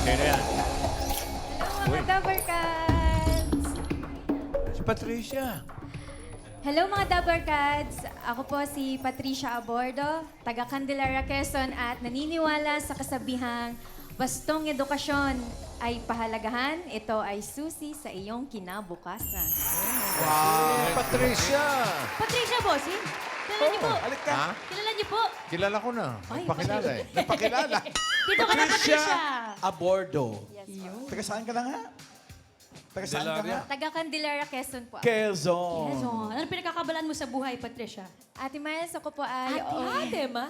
Sino yan? Hello mga Dabarkads! Si Patricia. Hello mga Dabarkads! Ako po si Patricia Abordo, taga Candelaria, Quezon at naniniwala sa kasabihang bastong edukasyon ay pahalagahan, ito ay susi sa iyong kinabukasan. Patricia! Patricia Bossing, kilala niyo po. Alik ka. Ha? Kilala niyo po. Kilala ko na. Nagpakilala eh. Napakilala. Dito ka na, Patricia. Abordo. Yes, Taga saan ka na nga? Taga saan ka nga? Taga Candelaria, Quezon po ako. Quezon. Quezon. Ano pinagkakabalan mo sa buhay, Patricia? Ate Miles, ako po ay Ate, ma.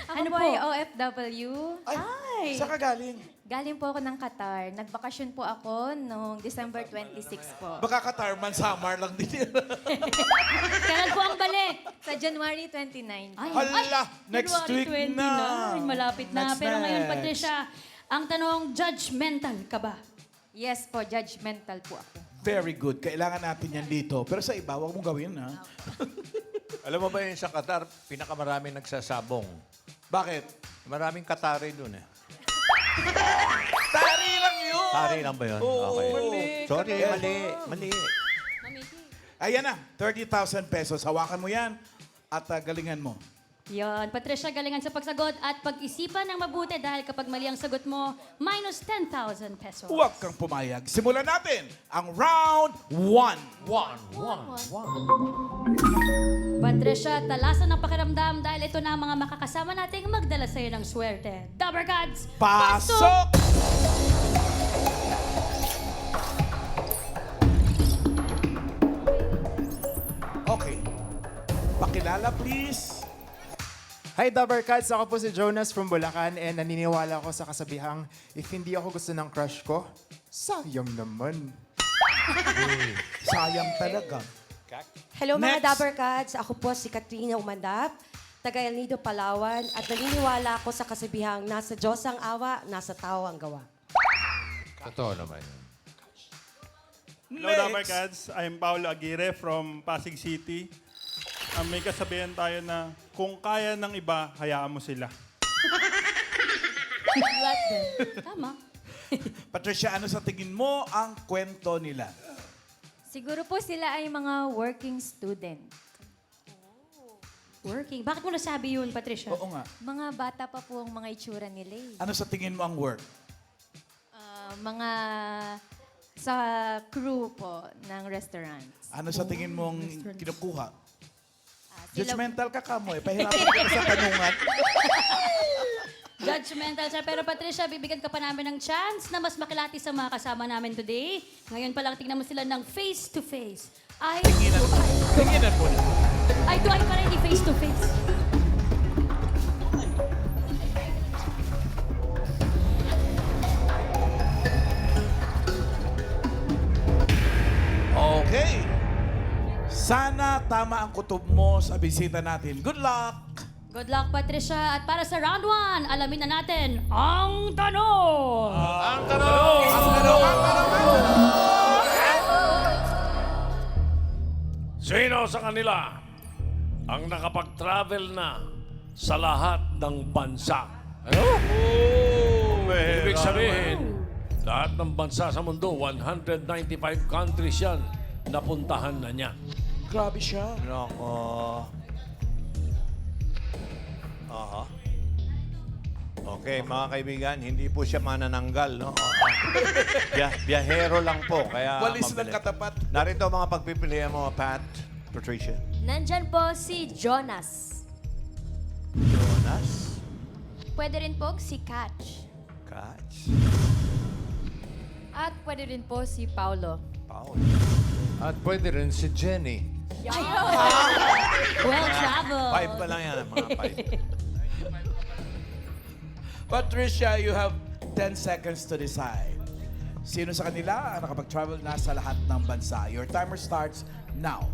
Ako Ano po po? ay OFW. Ay, saan ka galing? Galing po ako ng Qatar. Nagbakasyon po ako noong December 26 po. Baka Katarman, Samar lang din yun. Kailan po ang balik? Sa January 29. Ay, Hala, next January week na. 29. Malapit na. Next, Pero ngayon, next. Patricia, ang tanong, judgmental ka ba? Yes po, judgmental po ako. Very good. Kailangan natin yan dito. Pero sa iba, huwag mong gawin, ha? Alam mo ba yun sa Qatar, pinakamarami nagsasabong. Bakit? Maraming Qatari dun eh. Tari lang yun! Tari lang ba yun? Oo, Okay. mali. Sorry, Yes. mali. Ayan na, 30,000 pesos. Hawakan mo yan at galingan mo. Yon, Patricia, galingan sa pagsagot at pag-isipan ng mabuti dahil kapag mali ang sagot mo, minus 10,000 pesos. Huwag kang pumayag. Simulan natin ang round 1. Patricia, talasan ng pakiramdam dahil ito na ang mga makakasama nating magdala sa'yo ng swerte. Dabarkads, Pasok! Okay. Pakilala, please. Hi, Dabarkads! Ako po si Jonas from Bulacan and naniniwala ako sa kasabihang if hindi ako gusto ng crush ko, sayang naman. Sayang talaga. Hello mga Next. Dabarkads, ako po si Katrina Umandap, taga El Nido, Palawan, at naniniwala ako sa kasabihang nasa Diyos ang awa, nasa tao ang gawa. Totoo naman yun. Hello, Dabarkads. I'm Paolo Aguirre from Pasig City. May kasabihan tayo na kung kaya ng iba, hayaan mo sila. Tama. Patricia, ano sa tingin mo ang kwento nila? Siguro po sila ay mga working student. Working. Bakit mo nasabi yun, Patricia? Oo nga. Mga bata pa po ang mga itsura nila eh. Ano sa tingin mo ang work? Mga sa crew po ng restaurants. Ano sa tingin mo ang kinukuha? Sila- Judgmental ka mo eh. Pahirapan ka sa tanungan. Judgmental siya. Pero Patricia, bibigyan ka pa namin ng chance na mas makilati sa mga kasama namin today. Ngayon pa lang tingnan mo sila ng face-to-face. Ay, Tinginan mo. Tinginan mo na. ay, do ay pa rin face-to-face. Okay. Sana tama ang kutob mo sa bisita natin. Good luck! Good luck, Patricia. At para sa round 1, alamin na natin ang tanong. Ang tanong! Sino sa kanila ang nakapag-travel na sa lahat ng bansa? Ano? Ibig sabihin, lahat ng bansa sa mundo, 195 countries yan, napuntahan na niya. Grabe siya. Nako. Aha. Okay, mga kaibigan, hindi po siya manananggal, no? Biyahero lang po, kaya Walis ng mabilis. katapat. Narito ang mga pagpipilian mo, Pat, Patricia. Nandyan po si Jonas. Jonas, Pwede rin po si Catch. Katz, At pwede rin po si Paulo. Paul. At pwede rin si Jenny. Well traveled. 5 pa lang yan, mga 5. Patricia, you have 10 seconds to decide. Sino sa kanila ang nakapag-travel na sa lahat ng bansa? Your timer starts now.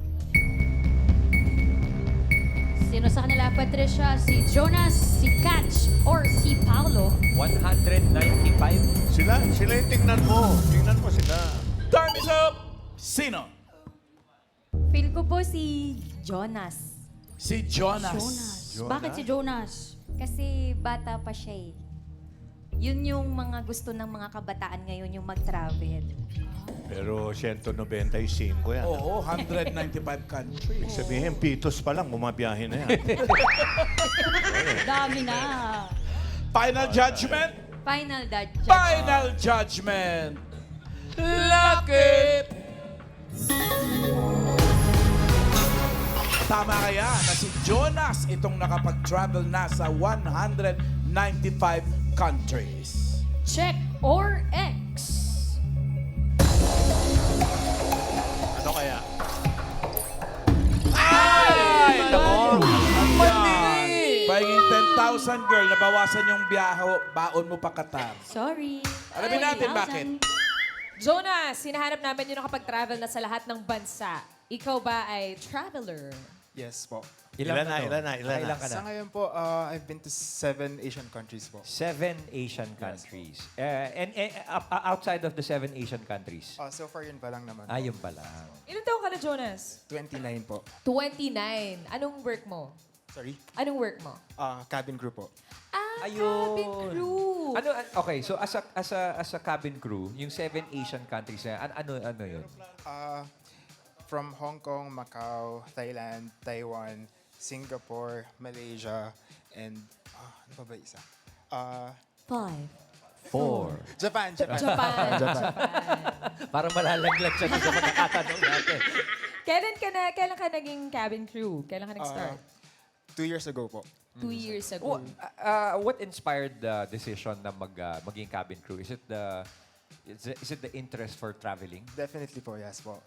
Sino sa kanila, Patricia? Si Jonas, si Catch, or si Paulo? 195. Sila yung tingnan mo. Tingnan mo sila. Time is up! Sino? Feel ko po si Jonas. Si Jonas. Jonas. Bakit si Jonas? Kasi bata pa siya eh. Yun yung mga gusto ng mga kabataan ngayon, yung mag-travel. Pero 195 yan. Oo, 195 countries. Sabihin, pitos pa lang, bumabiyahe na yan. Dami na. Final judgment? Final judgment. Final judgment. Lucky! Tama kaya na si Jonas itong nakapag-travel na sa 195 countries. Check or X? Ano kaya? Ay! Mali! Pagiging 10,000 girl, nabawasan yung biyahe, baon mo pa Qatar. Sorry. Alamin natin 20,000. bakit. Jonas, hinahanap namin yung nakapag-travel na sa lahat ng bansa. Ikaw ba ay traveler? Yes po. Ilan na? Ilan ka Sa na? ngayon po, I've been to 7 Asian countries po. 7 Asian countries. And outside of the 7 Asian countries? So far yun pa lang naman. Ayun pa lang. Ilan taon ka na, Jonas? 29 po. 29. Anong work mo? Sorry? Anong work mo? Cabin crew po. Ayun. Cabin crew. Okay, so as a cabin crew, yung 7 Asian countries na, ano yun? From Hong Kong, Macau, Thailand, Taiwan, Singapore, Malaysia, and ano pa ba isa? 5. 4. Japan. Japan. Parang malalaglag siya sa pagkakatanong natin. Kailan ka naging cabin crew? Kailan ka nag-start? 2 years ago po. 2 years ago. What inspired the decision na maging cabin crew? Is it the interest for traveling? Definitely po, yes po.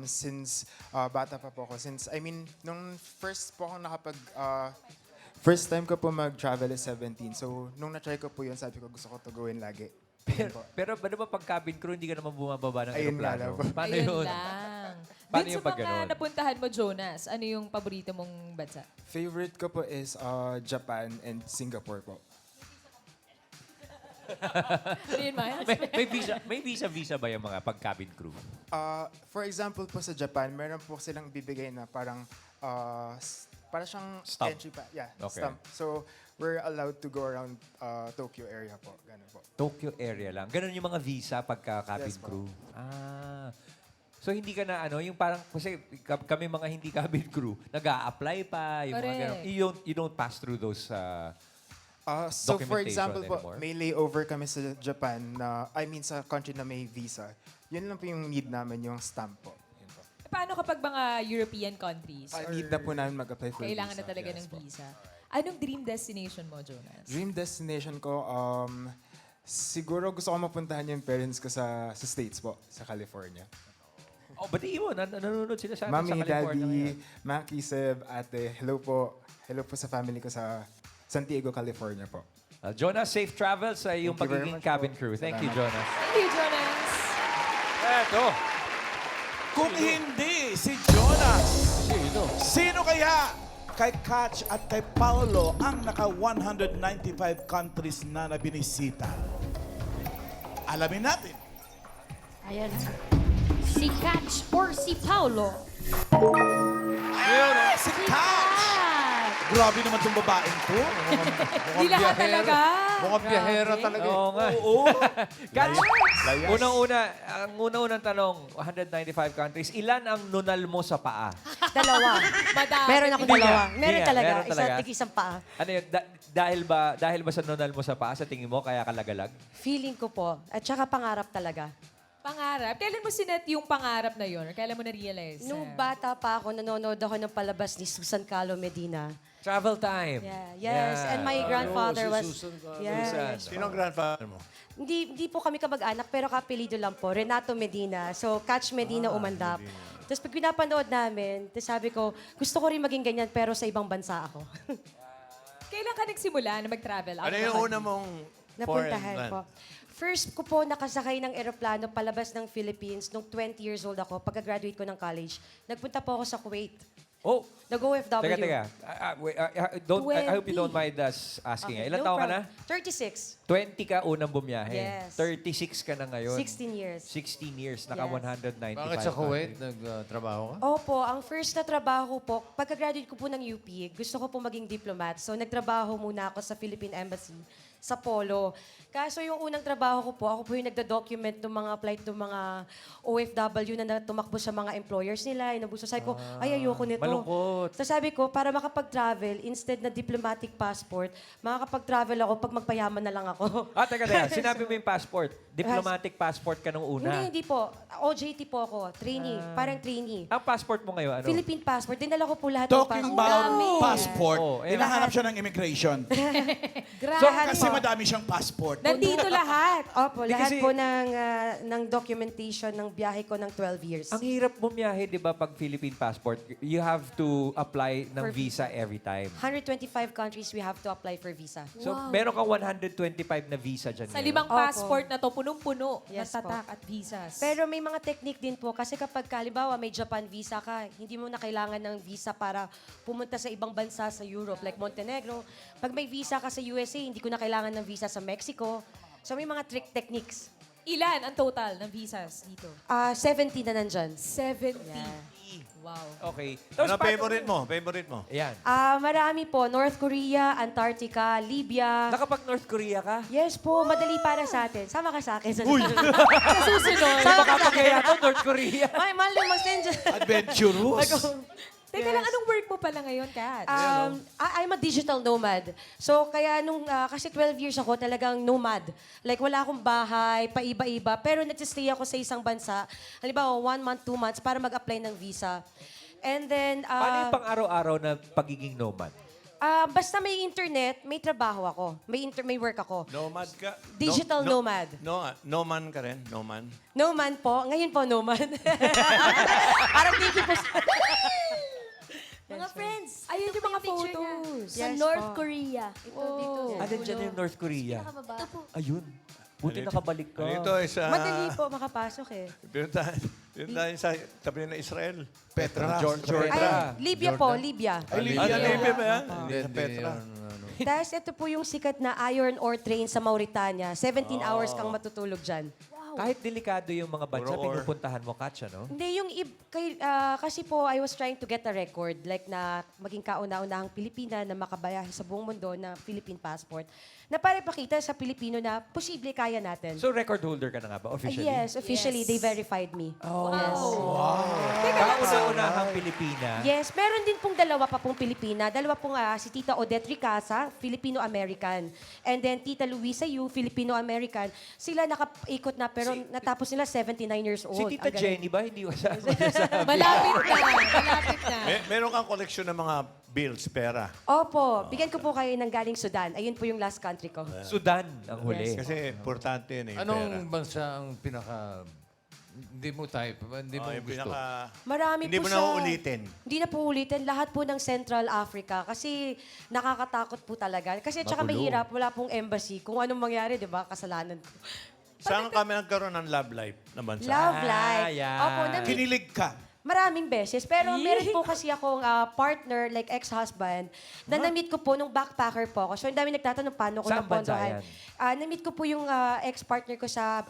Since bata pa po ako, nung first po ako first time ko po mag-travel is 17. So, nung na-try ko po yun, sabi ko gusto ko to gawin lagi. Pero ba naman pag cabin crew, hindi ka naman bumababa ng Ayun nga aeroplano? lang po. Paano Ayun yun? lang. Paano Dun yung sa pag mga ganun? napuntahan mo, Jonas, ano yung paborito mong bansa? Favorite ko po is Japan and Singapore po. Ano yun, Miles? may visa ba yung mga pag-cabin crew? For example po sa Japan, meron po silang bibigay na parang para siyang Stamp. entry pa. Yeah, Okay. stamp. So, we're allowed to go around Tokyo area po. Ganun po. Tokyo area lang. Ganun yung mga visa pagka-cabin Yes, po. crew. So hindi ka na yung parang, kasi kami mga hindi cabin crew, nag-a-apply pa, yung mga Correct. ganun. You don't pass through those, So for Documentation example po, anymore? may layover kami sa Japan sa country na may visa. Yun lang po yung need namin, yung stamp po. Yun po. Paano kapag mga European countries? Need na po namin mag-apply for Kailangan visa. na talaga Yes ng po. visa. Anong dream destination mo, Jonas? Dream destination ko, siguro gusto ko mapuntahan yung parents ko sa States po, sa California. batiin mo, nanonood sila sa atin Mami, sa California Daddy, ngayon. Maki, Seb, ate, hello po. Hello po sa family ko sa San Diego, California po. Jonas, safe travels sa iyong Thank you very pagiging much cabin po. crew. Thank you, Salamat. Jonas. Thank you, Jonas. Eto. Kung hindi si Jonas, sino kaya kay Catch at kay Paolo ang naka 195 countries na nabinisita? Alamin natin. Ayan. Si Catch or si Paulo? Ayun, si Catch! Grabe naman itong babaeng to. Di lahat talaga. Mukhang biyahera talaga. Oo nga. Oo. Catch, ang unang tanong, 195 countries, ilan ang nunal mo sa paa? Dalawa. Madami. Meron ako Hindi dalawa. nga. Meron Hindi nga. talaga. Meron talaga. Isang paa. Ano yun, dahil ba sa nunal mo sa paa, sa tingin mo, kaya kalagalag? Feeling ko po. At saka pangarap talaga. Pangarap. Kailan mo sinet yung pangarap na yun? Or kailan mo na-realize? Nung bata pa ako, nanonood ako ng palabas ni Susan Calo Medina. Travel time. Yeah. Yes. And my grandfather was... Yes. Sino ang grandfather mo? Hindi po kami kamag-anak, pero kapilido lang po. Renato Medina. So, Catch Medina umandap. Tapos pag pinapanood namin, tapos sabi ko, gusto ko rin maging ganyan, pero sa ibang bansa ako. Kailan ka nagsimula na mag-travel? Ano yung una mong foreign Napuntahan land? po. First ko po nakasakay ng eroplano palabas ng Philippines nung 20 years old ako, pagka-graduate ko ng college. Nagpunta po ako sa Kuwait. Oh, Nag-OFW. teka. I hope you don't mind us asking. Okay, Ilan no taon ka na? problem. 36. 20 ka unang bumiyahe. Yes. 36 ka na ngayon. 16 years. 16 years, naka Yes. 195 Bakit sa Kuwait countries. nagtrabaho ka? Opo, ang first na trabaho po, pagka-graduate ko po ng UP, gusto ko po maging diplomat. So, nagtrabaho muna ako sa Philippine Embassy sa Polo. Kaso yung unang trabaho ko po, ako po yung nagda-document ng mga flight ng mga OFW na tumakbo sa mga employers nila. Inabuso. Sabi ko, ay ayoko nito. malungkot. So sabi ko, para makapag-travel, instead na diplomatic passport, makakapag-travel ako pag magpayaman na lang ako. Teka. Sinabi mo yung passport. Diplomatic passport ka nung una. Hindi po. OJT po ako. Trainee. Parang trainee. Ang passport mo ngayon, ano? Philippine passport. Dinala ko po lahat Talking ng about passport. passport, Oh, ayan. hinahanap siya ng immigration. Grabe. Kasi madami siyang passport. Nandito lahat. Opo, lahat kasi- po ng documentation ng biyahe ko ng 12 years. Ang hirap bumiyahe, di ba, pag Philippine passport, you have to apply ng For visa every time. 125 countries we have to apply for visa. So, meron kang 125 na visa dyan Sa ngayon. 5 Opo. passport na to, punong-puno Yes ng po. tatak at visas. Pero may mga technique din po kasi kapag halimbawa may Japan visa ka, hindi mo na kailangan ng visa para pumunta sa ibang bansa sa Europe like Montenegro. Pag may visa ka sa USA, hindi ko na kailangan ng visa sa Mexico. So may mga trick techniques. Ilan ang total ng visas dito? 70 na nandyan. 70. Yeah. Wow. Okay. Ano paano- favorite mo? Favorite mo? Ayan. Marami po. North Korea, Antarctica, Libya. Nakapag-North Korea ka? Yes po, madali para sa atin. Sama ka sa akin. Sa susunod. Baka kaya to, North Korea. Ay, mahal yung mag-send dyan. Adventurous. Teka lang, anong work mo pala ngayon, Kat? I'm a digital nomad. So, kaya kasi 12 years ako talagang nomad. Like, wala akong bahay, paiba-iba. Pero nagsistay ako sa isang bansa. Halimbawa, 1 month, 2 months para mag-apply ng visa. And then, Paano yung pang-araw-araw na pagiging nomad? basta may internet, may trabaho ako. May work ako. Nomad ka? Digital nomad. Noman ka rin? Noman? Noman po. Ngayon po, noman. Parang tiki po. Mga friends, Ayun ito yung po mga picture niya. photos. Sa Yes North po. Korea. Dyan yung North Korea. Nakababa. Ito po. Ayun. Buti nakabalik ka. Dito ay sa... Madali po makapasok eh. Pinuntahan sa tabi ng Israel. Petra. Ay, Libya po, Libya. Libya ba yan? Hindi sa Petra. Tapos ito po yung sikat na iron ore train sa Mauritania. 17 hours kang matutulog dyan. Kahit delikado yung mga bansa, Puro or. pinupuntahan mo, Katya, no? Hindi, kasi po I was trying to get a record. Like na maging kauna-unahang Pilipina na makabayahe sa buong mundo na Philippine passport. Na para ipakita sa Pilipino na posible kaya natin. So, record holder ka na nga ba, officially? Yes, officially, they verified me. Oh. Yes. Kauna-unahang Pilipina. Yes, meron din pong dalawa pa pong Pilipina. Dalawa pong si Tita Odette Ricasa, Filipino-American. And then Tita Luisa Yu, Filipino-American. Sila nakaikot na pero natapos nila 79 years old. Si Tita Ang galing. Jenny ba? Hindi ko sabi. Malapit na. Malapit na. Meron kang koleksyon ng mga bills, pera. Opo, bigyan ko po kayo ng galing Sudan. Ayun po yung last country ko. Sudan ang huli. Kasi importante yun eh, yung pera. Anong bansa ang pinaka... Hindi mo type, hindi mo Yung gusto? Marami Hindi mo po na sa... uulitin. Hindi na po ulitin. Lahat po ng Central Africa. Kasi nakakatakot po talaga. Kasi tsaka Magulo. mahirap. Wala pong embassy. Kung anong mangyari, di ba? Kasalanan ko. Saan kami nagkaroon ng love life na bansa? Love life. yan. Opo, Kinilig ka. maraming beses. Pero meron po kasi akong partner, like ex-husband, na na-meet ko po nung backpacker po ako. So, ang dami nagtatanong paano ko Saan bansa napondohan. yan? Na-meet ko po yung ex-partner ko sa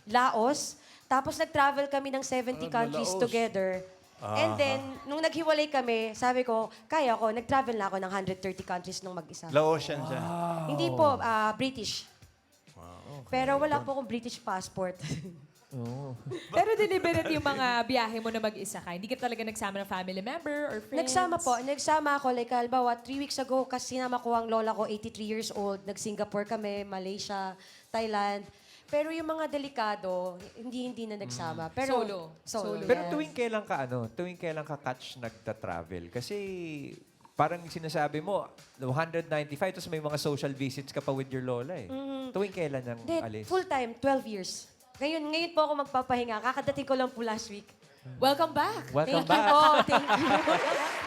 Laos. Tapos nag-travel kami ng 70 countries together. And then, nung naghiwalay kami, sabi ko, kaya ko, nag-travel na ako ng 130 countries nung mag-isa. Laotian siya. Hindi po, British. Pero wala po akong British passport. Pero deliberate yung mga biyahe mo na mag-isa ka. Hindi ka talaga nagsama ng family member or friends? Nagsama po. Nagsama ako. Like, halimbawa, 3 weeks ago, kasi sinama ko ang lola ko, 83 years old. Nag-Singapore kami, Malaysia, Thailand. Pero yung mga delikado, hindi na nagsama. Pero, Solo. Pero yes. tuwing kailan ka catch nagta-travel? Kasi parang sinasabi mo, 195, tapos may mga social visits ka pa with your lola eh. Tuwing kailan nang Hindi, alis? full time, 12 years. Ngayon po ako magpapahinga. Kakadating ko lang po last week. Welcome back. Welcome Thank you back. po. Thank you.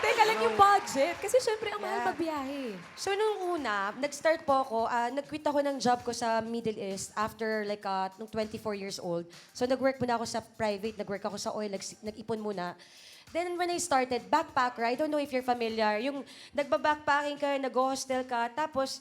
Teka lang yung budget. Kasi syempre, ang mahal magbiyahe. So, nung una, nag-start po ako, nag-quit ako ng job ko sa Middle East after like, nung 24 years old. So, nag-work muna ako sa private, nag-work ako sa oil, nag-ipon muna. Then when I started, backpacker, I don't know if you're familiar, yung nagba-backpacking ka, nag-hostel ka, tapos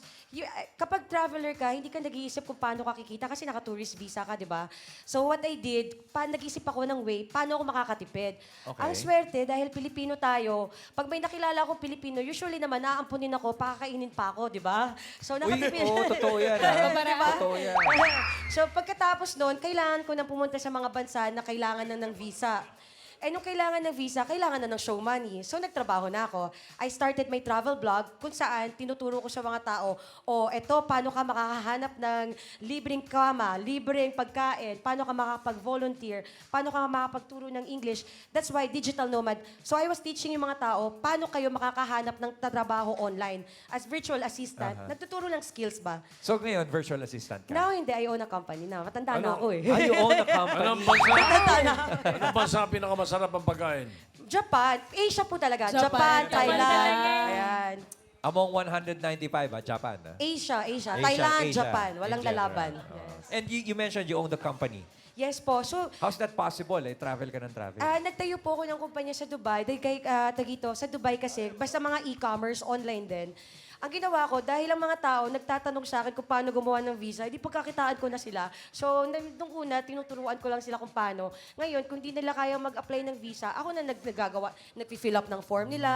kapag traveler ka, hindi ka nag-iisip kung paano ka kikita kasi naka-tourist visa ka, di ba? So what I did, nag-isip ako ng way, paano ako makakatipid. Okay. Ang swerte, dahil Pilipino tayo, pag may nakilala akong Pilipino, usually naman naampunin ako, pakakainin pa ako, di ba? So nakatipid. oo, totoo yan, ha? Diba? Totoo yan. So pagkatapos noon, kailangan ko nang pumunta sa mga bansa na kailangan na ng visa. Eh, nung kailangan ng visa, kailangan na ng show money. So, nagtrabaho na ako. I started my travel blog kung saan tinuturo ko sa mga tao, eto, paano ka makakahanap ng libreng kama, libreng pagkain, paano ka makapag-volunteer, paano ka makapagturo ng English. That's why digital nomad. So, I was teaching yung mga tao, paano kayo makakahanap ng trabaho online. As virtual assistant, nagtuturo ng skills ba? So ngayon, virtual assistant ka? Now, hindi. I own a company na. Matanda na ako eh. You own a company? Anong bansa? Anong bansa ang pinakamasarap ang pagkain? Japan. Asia po talaga. Japan, Japan Thailand. talaga. Ayan. Among 195, Japan. Asia. Asia, Thailand, Asia. Japan. Walang In general. lalaban. Oo. And you mentioned you own the company. Yes po. So, How's that possible? Travel ka ng travel. nagtayo po ako ng kumpanya sa Dubai. Dahil kay Tagito, sa Dubai kasi, basta mga e-commerce, online din. Ang ginawa ko, dahil ang mga tao nagtatanong sa akin kung paano gumawa ng visa, hindi pagkakitaan ko na sila. So, nung una, tinuturuan ko lang sila kung paano. Ngayon, kung di nila kaya mag-apply ng visa, ako na nagagagawa, nag-fill up ng form nila,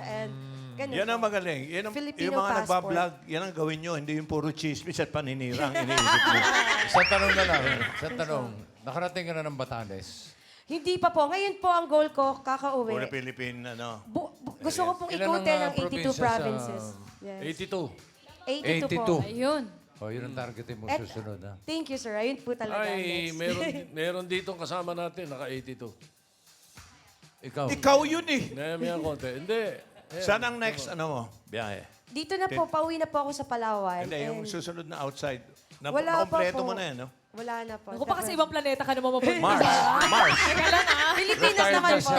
and ganun. Yan ang magaling. Yan ang, Filipino yung mga passport. nagbablog, yan ang gawin nyo. Hindi yung puro chismis at paninira ang iniisip nyo. Isang tanong na lang. Isang tanong. Nakarating ka na ng Batanes. Hindi pa po. Ngayon po ang goal ko, kakauwi. Puro Philippine, ano. Gusto ko pong Ilan ikutin ang, ang 82 probinsya sa- provinces. Yes. 82. 82 po. 82. Ayun. O, yun ang targetin mo Et- susunod, ha? Thank you, sir. Ayun po talaga. Ay, Next. meron dito kasama natin, naka-82. Ikaw. Ikaw yun eh. Nayamihan konti. Hindi. Saan ang next, ano mo, biyahe? Dito na po, pauwi na po ako sa Palawan. Hindi, yung and susunod na outside. Wala pa Nakompleto po. mo na yan, no? Wala na po. Kung baka sa ibang planeta ka naman mapunta. Mars. Mars. Pilipinas naman po.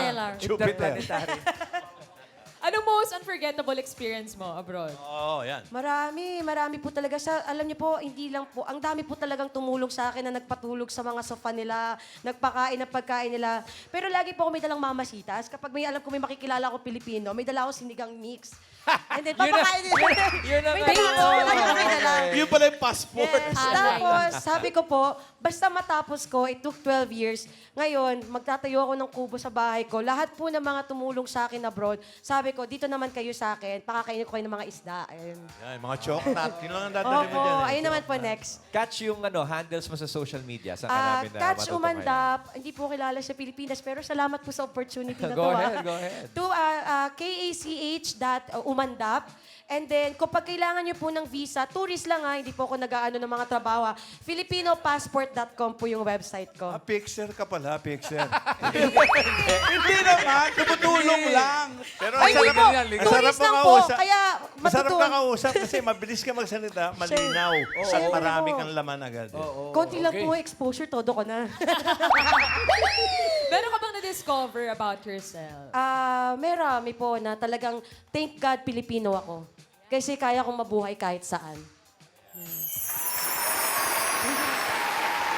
Jupiter. Ano most unforgettable experience mo abroad? Oo, yan. Marami po talaga. Alam niyo po, hindi lang po. Ang dami po talagang tumulong sa akin na nagpatulog sa mga sofa nila, nagpakain ng pagkain nila. Pero lagi po ako may dalang mamasitas. Kapag may alam ko may makikilala ko Pilipino, may dala ako sinigang mix. And then, papakain nila. Yun ang May dala ako. May dala. Yun pala yung passport. Yes. Tapos, sabi ko po, basta matapos ko, it took 12 years. Ngayon, magtatayo ako ng kubo sa bahay ko. Lahat po ng mga tumulong sa akin abroad, sabi ko, dito naman kayo sa akin, pakakainin ko kayo ng mga isda. Ayun. Yan, mga chocolate. Yun lang ang dadali mo Opo, dyan. ayun naman po next. Catch yung handles mo sa social media. Saan ka namin na Catch matutukan Umandap, hindi po kilala sa Pilipinas, pero salamat po sa opportunity na to. Go ahead, go ahead. To kach.umandap. And then, kung pag kailangan niyo po ng visa, tourist lang hindi po ako nag-aano ng mga trabaho. filipinopassport.com po yung website ko. Pixer ka pala, Pixer. Hindi naman. Tumutulong lang. Pero Ay, hindi po! Tourist lang po, kaya Masarap matutuwa. ka kausap kasi mabilis ka magsalita, malinaw. At Siyempre marami po. kang laman agad. Konti lang po exposure, todo ko na. Meron ka bang na-discover about yourself? Marami po na talagang, thank God, Pilipino ako. Kasi kaya kong mabuhay kahit saan.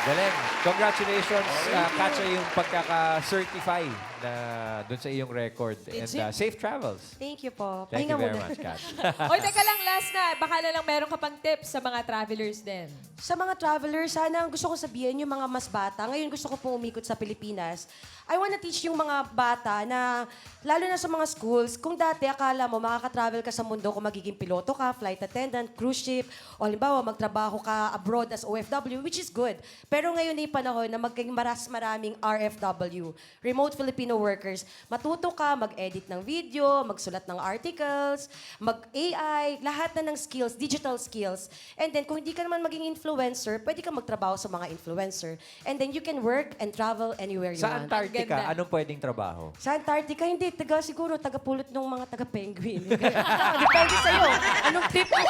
Galing. Congratulations, Katja, yung pagkaka-certify na dun sa iyong record. And safe travels. Thank you po. Thank you Pahinga very muna. much, Kat. Oy, teka lang, last na. Baka na lang meron ka pang tips sa mga travelers din. Sa mga travelers, sana ang gusto ko sabihin, yung mga mas bata, ngayon gusto ko pong umikot sa Pilipinas, I wanna teach yung mga bata na, lalo na sa mga schools, kung dati akala mo makaka-travel ka sa mundo kung magiging piloto ka, flight attendant, cruise ship, o halimbawa magtrabaho ka abroad as OFW, which is good. Pero ngayon na yung panahon na magiging maraming RFW, Remote Filipino Workers. Matuto ka mag-edit ng video, magsulat ng articles, mag-AI, lahat na ng skills, digital skills. And then kung hindi ka naman maging influencer, pwede ka magtrabaho sa mga influencer. And then you can work and travel anywhere you Sa want. Antarctica, Ganda. anong pwedeng trabaho? Sa Antarctica, hindi. Siguro, taga-pulot ng mga taga-penguin. Depende sa'yo. Anong trip mo?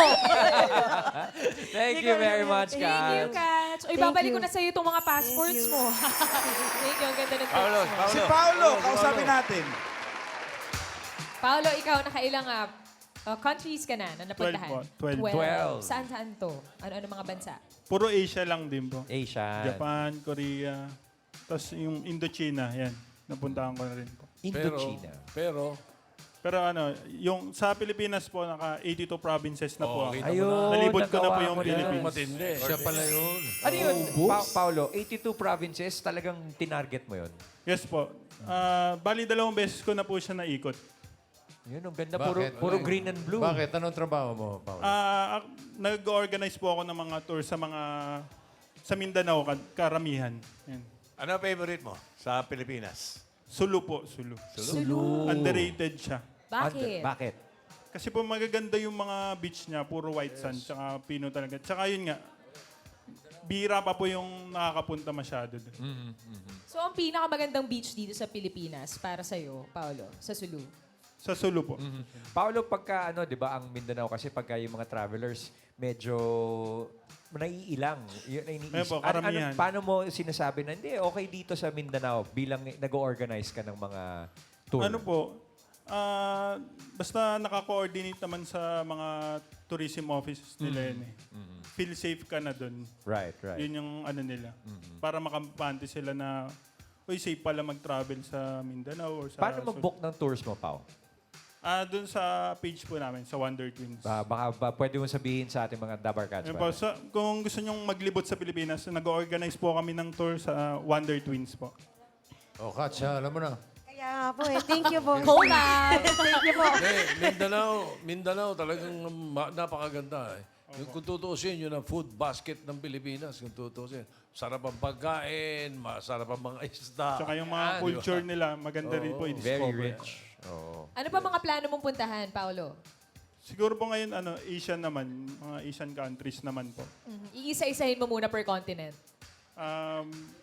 Thank you very much, Thank you, Kat. Kat. Oy, babalik ko na sa'yo itong mga passports mo. Thank you. Ang ganda ng tips mo. Si Paolo, kausapin natin. Paolo, ikaw, nakailang countries ka na napuntahan? 12 po. 12. Saan to? Ano mga bansa? Puro Asia lang din po. Asia. Japan, Korea. Tapos yung Indochina, yan. Napuntahan ko na rin po. Indochina. Pero Pero ano, yung sa Pilipinas po, naka 82 provinces na po. Oo, ako. kita Ayun, Nalibot ko na po nagawa yung mo na. Philippines. matindi. Siya pala yun. Ano yun, Paolo? 82 provinces, talagang tinarget mo yun? Yes po. Bali, 2 beses ko na po siya naikot. Yun, ang ganda. Bakit? Puro green and blue. Bakit? Anong trabaho mo, Paolo? Nag-organize po ako ng mga tour sa Mindanao, karamihan. Yan. Ano ang favorite mo sa Pilipinas? Sulu po, Sulu. Sulu. Underrated siya. Bakit? Bakit? Kasi po magaganda yung mga beach niya, puro white sand, tsaka pino talaga. Tsaka yun nga, bira pa po yung nakakapunta masyado doon. So, ang pinakamagandang beach dito sa Pilipinas para sa'yo, Paolo, sa Sulu? Sa Sulu po. Paolo, pagka di ba, ang Mindanao kasi pagka yung mga travelers, medyo naiilang. Ayun po, karamihan. Paano mo sinasabi na, hindi, okay dito sa Mindanao bilang nag-organize ka ng mga tour? Ano po, basta naka-coordinate naman sa mga tourism offices nila yun eh. Feel safe ka na doon. Right. Yun yung ano nila. Para makampante sila na, uy, safe pala mag-travel sa Mindanao or sa... Paano mag-book ng tours mo, Pao? Doon sa page po namin, sa Wonder Twins. Baka pwede mo sabihin sa ating mga Dabar Cats. Ayun po, kung gusto nyong maglibot sa Pilipinas, nag-organize po kami ng tour sa Wonder Twins po. O, Katya, alam mo na. Kaya nga po eh. Thank you po. Collab! Thank you po. Mindanao talagang napakaganda. Yung kung tutuusin, yun ang food basket ng Pilipinas. Kung tutuusin, sarap ang pagkain, masarap ang mga isda. Tsaka yung mga culture nila, maganda rin po i-discover. Very rich. Oo. Ano pa mga plano mong puntahan, Paolo? Siguro po ngayon, Asian naman, mga Asian countries naman po. Iisa-isahin mo muna per continent.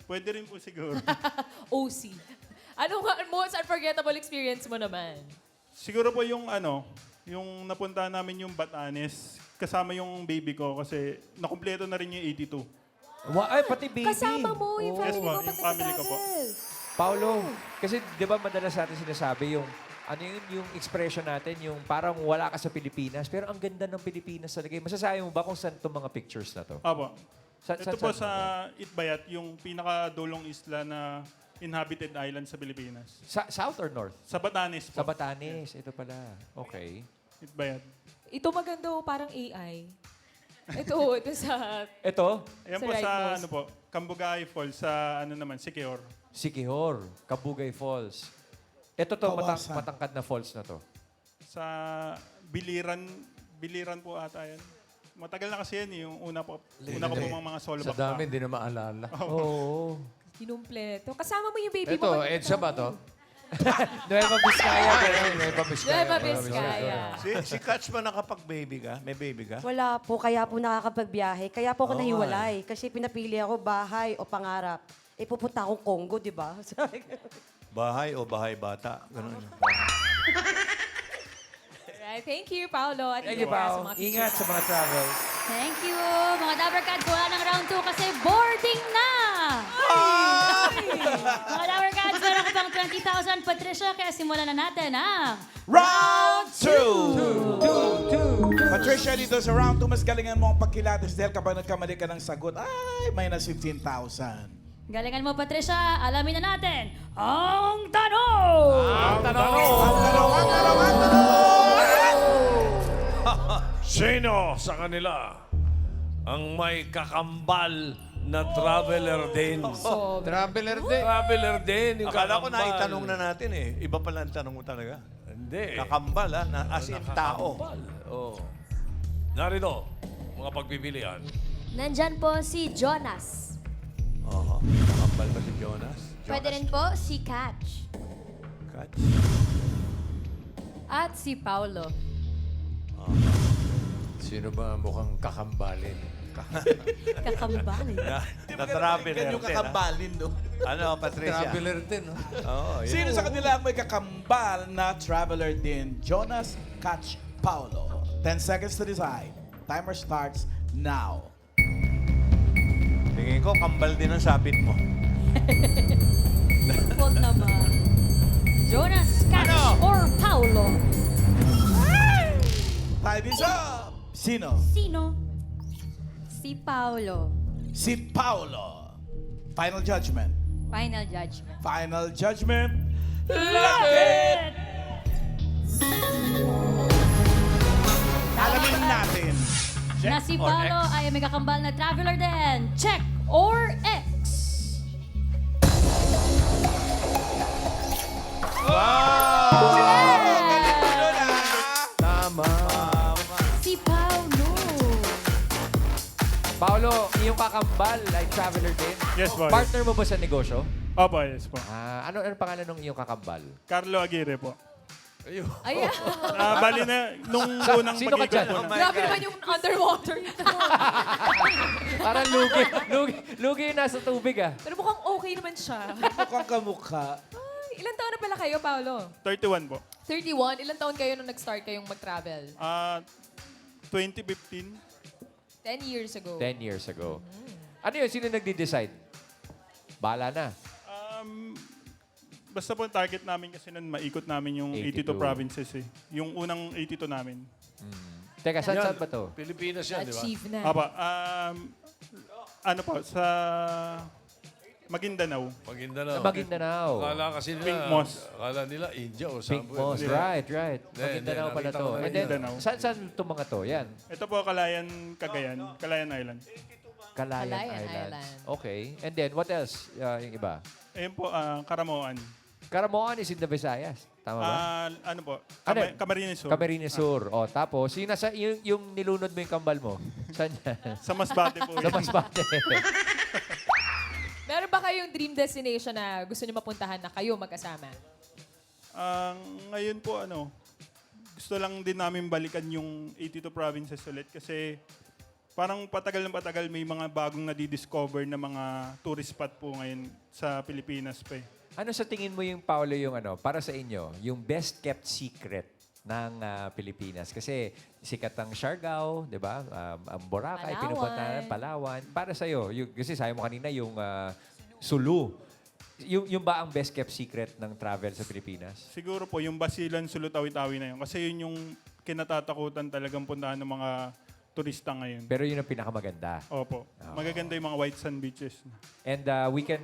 Pwede rin po siguro. OC. Anong most unforgettable experience mo naman? Siguro po yung yung napunta namin yung Batanes, kasama yung baby ko kasi nakumpleto na rin yung 82. Ay, pati baby. Kasama mo yung Yes family po, mo. yung family ko po. Paolo, kasi di ba madalas natin sinasabi yung yung expression natin, yung parang wala ka sa Pilipinas, pero ang ganda ng Pilipinas talaga. Masasabi mo ba kung saan itong mga pictures na to? Apo. Sa- Ito saan- po saan sa Itbayat, yung pinakadulong isla na inhabited island sa Pilipinas. South or North? Sa Batanes po. Sa Batanes. Ito pala. Okay. Itbayat. Ito maganda parang AI. Ito sa... Ito, Ayan Sa po sa right Cambugay Falls, sa Siquijor. Sikihor, Kabugay Falls. Ito to, Kawasan. matangkad na falls na to. Sa Biliran po ata yan. Matagal na kasi yan eh, yung una ko po mga solo Sa bakta. dami, hindi na maalala. Oo. Kinumpleto. Kasama mo yung baby Ito, mo. EDSA ba to? Nueva Vizcaya. Nueva Vizcaya. Nueva Vizcaya. Si Catch ba nakapag-baby ka? May baby ka? Wala po, kaya po nakakapagbiyahe. Kaya po ako Oo, nahiwalay. Kasi pinapili ako bahay o pangarap. Pupunta akong Congo, di ba? Bahay o bahay bata? Ganun. Alright, thank you, Paolo. At Thank you, ingat sa Pao. mga Ingat sa mga travels. Thank you. Mga Dabber Cats, wala ng round 2 kasi boarding na! Mga Dabber Cats, meron ka pang 20,000. Patricia, kaya simulan na natin ang Round 2! Patricia, dito sa round 2, mas galingan mo ang pagkilatis dahil kapag nagkamali ka ng sagot, ay, minus 15,000. galingan mo, Patricia. Alamin na natin ang tanong! Sino sa kanila ang may kakambal na traveler din? Traveler din. Traveler din, yung Akala ko kakambal. naitanong na natin eh. Iba pala ang tanong mo talaga. Hindi. Kakambal as in tao. Kakambal. Oh. Narito, mga pagpipilian. Nandyan po si Jonas. Oo. Kakambal ba si Jonas? Pwede rin po si Catch. Catch. At si Paolo. Sino ba mukhang kakambalin? Kakambalin. Na-traveler Yung kakambalin, no? Ano, Patricia? Traveler din, no? Oo. yun. Sino sa kanila ang may kakambal na traveler din? Jonas, Catch, Paolo. 10 seconds to decide. Timer starts now. Tingin ko, kambal din ang sabit mo. Huwag naman. Jonas, Catch, or Paulo? Time is up! Sino? Sino? Si Paolo. Si Paolo. Final judgment. Final judgment. Final judgment. Lapit! Alamin natin. Na si Paolo ay may kakambal na traveler din. Check or X? Tama. Si Paolo. Paolo, iyong kakambal ay traveler din. Yes, boss. Partner mo ba sa negosyo? Opo, yes po. Ano pangalan ng iyong kakambal? Carlo Aguirre po. Ayun. Ayan. Bali na, nung unang Sino ka dyan? pag-ikot po na. Grabe naman yung underwater nito. Parang lugi yung nasa tubig ah. Pero mukhang okay naman siya. Mukhang kamukha. Ay, ilan taon na pala kayo, Paolo? 31 po. 31. Ilan taon kayo nung nag-start kayong mag-travel? 2015. 10 years ago. 10 years ago. Ano yun? Sino nagde-decide? Bahala na. Basta po ang target namin kasi nun, maikot namin yung 82 82 provinces eh. Yung unang 82 namin. Teka, saan ba to? Pilipinas yan, di ba? Achieve na. Ano po, sa Maguindanao. Maguindanao. Maguindanao. Akala kasi nila, Pink Moss. akala nila India o Pink saan po. Moss. Hindi. Right. Hindi, Maguindanao pala nakita to. ko na And then, Maguindanao. saan itong mga to? Yan. Ito po, Calayan, Cagayan. Calayan Island. Calayan Calayan Islands. Island. Okay. And then, what else? Yung iba? Ayun po, Caramoan. Caramoan is in the Visayas. Tama ba? Ano po? Ano? Camarines Sur. Camarines Sur. O, tapos, yung nilunod mo yung kambal mo. Saan yan? Sa Masbate po. Sa Masbate. Meron ba kayong dream destination na gusto niyo mapuntahan na kayo magkasama? Ngayon po, gusto lang din namin balikan yung 82 provinces ulit kasi parang patagal na patagal may mga bagong nadidiscover na mga tourist spot po ngayon sa Pilipinas pa eh. Ano sa tingin mo yung, Paolo, yung para sa inyo, yung best kept secret ng Pilipinas? Kasi sikat ang Siargao, di ba? Ang Boracay, Palawan. pinupuntahan, Palawan. Para sa'yo, kasi sabi mo kanina yung Sulu. Yung ba ang best kept secret ng travel sa Pilipinas? Siguro po yung Basilan, Sulu-Tawi-Tawi na yun. Kasi yun yung kinatatakutan talagang puntahan ng mga turista ngayon. Pero yun ang pinakamaganda. Opo. Magaganda yung mga white sand beaches. And we can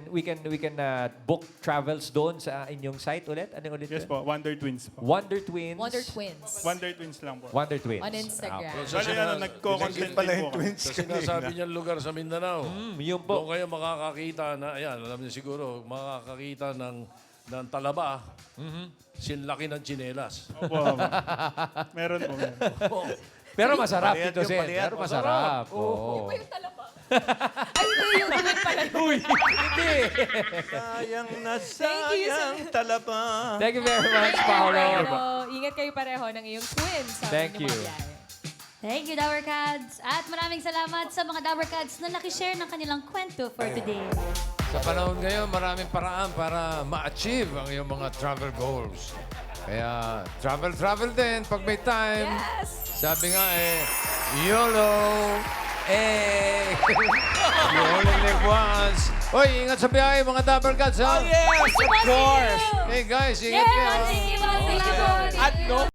book travels doon sa inyong site ulit? Ano ulit? Yes yun? po, Wonder Twins po. Wonder Twins. Wonder Twins. Wonder Twins lang po. Wonder Twins. On Instagram. Bali, nagko-content pala din yung po. twins Sa sinasabi niyang lugar sa Mindanao. Yun Doon po. kayo makakakita na, ayan, alam niyo siguro, makakakita ng talaba, sinlaki ng tsinelas. Opo. Meron po. Pero masarap Paliyat dito, yung Sen. paliyat. Pero masarap. Oo. Yung talaba. Ay, hindi yung twin pala yun. Uy, hindi. Sayang na Thank you, sayang talaba. Thank you very much, Paolo. Pero ingat kayo pareho ng iyong twins. sa Thank inyong mga you. biyahe. Thank you, Dower Cats. At maraming salamat sa mga Dower Cats na nakishare ng kanilang kwento for today. Sa panahon ngayon, maraming paraan para ma-achieve ang iyong mga travel goals. Kaya travel din pag may time. Yes! Sabi nga YOLO! You only live once. Hoy, ingat sa biyahe mga Dabber Cats, ha? Yes, of course. Hey guys, ingat kayo. Thank you, At no